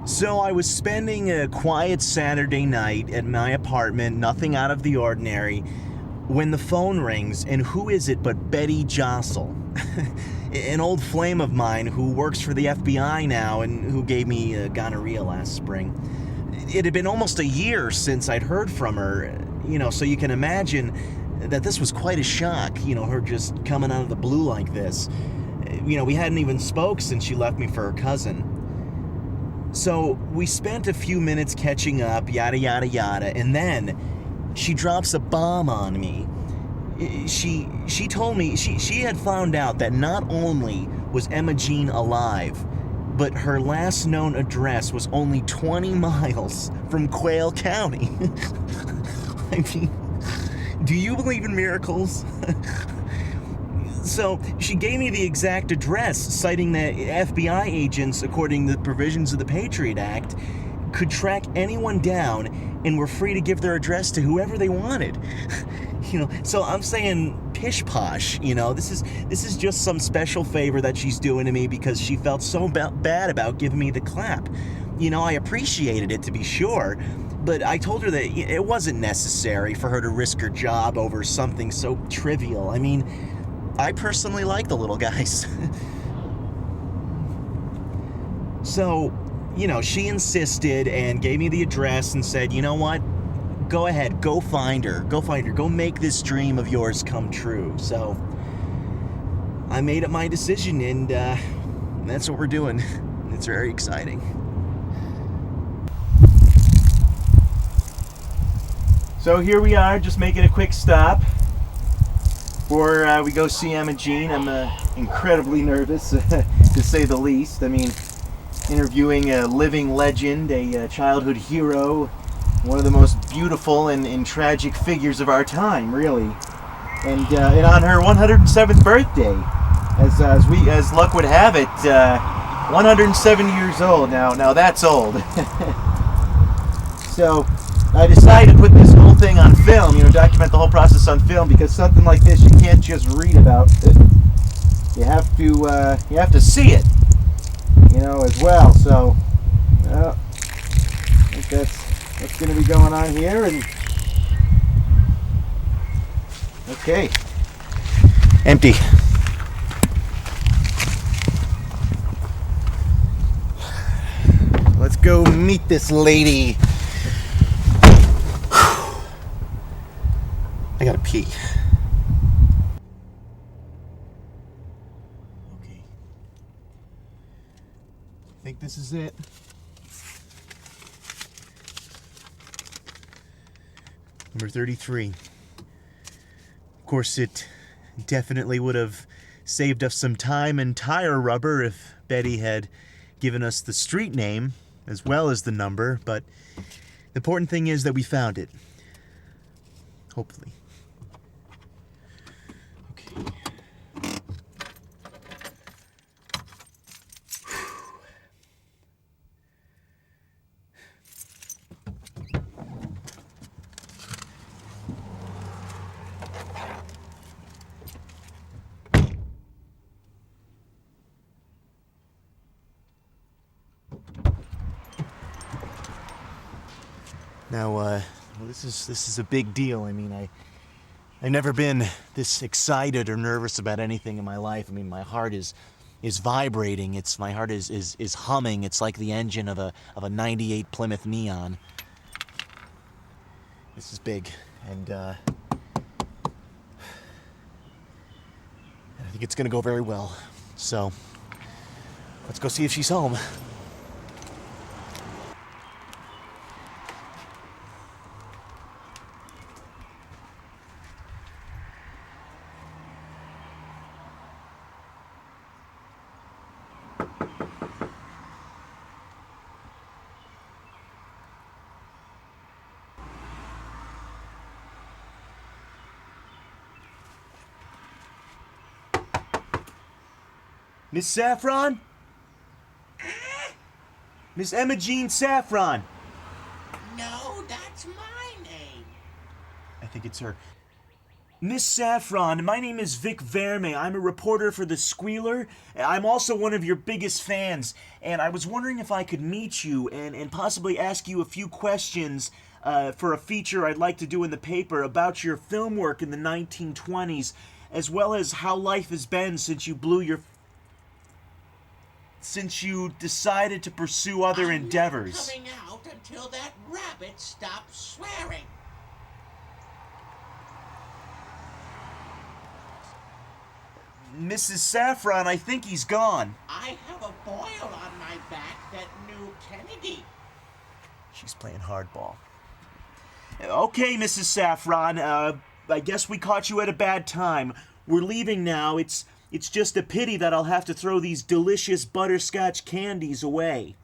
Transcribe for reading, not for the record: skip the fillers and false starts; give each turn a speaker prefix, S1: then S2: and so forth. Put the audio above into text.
S1: So I was spending a quiet Saturday night at my apartment, nothing out of the ordinary, when the phone rings, and who is it but Betty Jostle, an old flame of mine who works for the FBI now and who gave me gonorrhea last spring. It had been almost a year since I'd heard from her, so you can imagine that this was quite a shock, her just coming out of the blue like this. We hadn't even spoke since she left me for her cousin. So we spent a few minutes catching up, yada yada yada, and then she drops a bomb on me. She told me she had found out that not only was Emma Jean alive, but her last known address was only 20 miles from Quail County. I mean, do you believe in miracles? So she gave me the exact address, citing that FBI agents, according to the provisions of the Patriot Act, could track anyone down and were free to give their address to whoever they wanted. So I'm saying pish posh. This is just some special favor that she's doing to me because she felt so bad about giving me the clap. I appreciated it, to be sure, but I told her that it wasn't necessary for her to risk her job over something so trivial. I mean, I personally like the little guys. So, she insisted and gave me the address and said, you know what? Go ahead, go find her. Go make this dream of yours come true. So, I made up my decision, and that's what we're doing. It's very exciting. So here we are, just making a quick stop before we go see Emma Jean. I'm incredibly nervous, to say the least. I mean, interviewing a living legend, a childhood hero, one of the most beautiful and tragic figures of our time, really. And on her 107th birthday, as luck would have it, 107 years old. Now that's old. So I decided to put this whole thing on film, document the whole process on film, because something like this you can't just read about it. You have to see it, as well. So, I think that's what's going to be going on here. And okay, empty. Let's go meet this lady. I gotta pee. Okay. I think this is it. Number 33. Of course, it definitely would have saved us some time and tire rubber if Betty had given us the street name as well as the number, but the important thing is that we found it. Hopefully. Okay. Now, this is a big deal. I mean, I've never been this excited or nervous about anything in my life. I mean, my heart is vibrating. My heart is humming. It's like the engine of a '98 Plymouth Neon. This is big, and I think it's gonna go very well. So, let's go see if she's home. Miss Saffron? Miss Emma Jean Saffron.
S2: No, that's my name.
S1: I think it's her. Miss Saffron, my name is Vic Verme. I'm a reporter for The Squealer. I'm also one of your biggest fans, and I was wondering if I could meet you and possibly ask you a few questions for a feature I'd like to do in the paper about your film work in the 1920s, as well as how life has been since you decided to pursue other endeavors.
S2: I'm not coming out until that rabbit stops swearing.
S1: Mrs. Saffron, I think he's gone.
S2: I have a boil on my back that knew Kennedy.
S1: She's playing hardball. Okay, Mrs. Saffron, I guess we caught you at a bad time. We're leaving now. It's just a pity that I'll have to throw these delicious butterscotch candies away.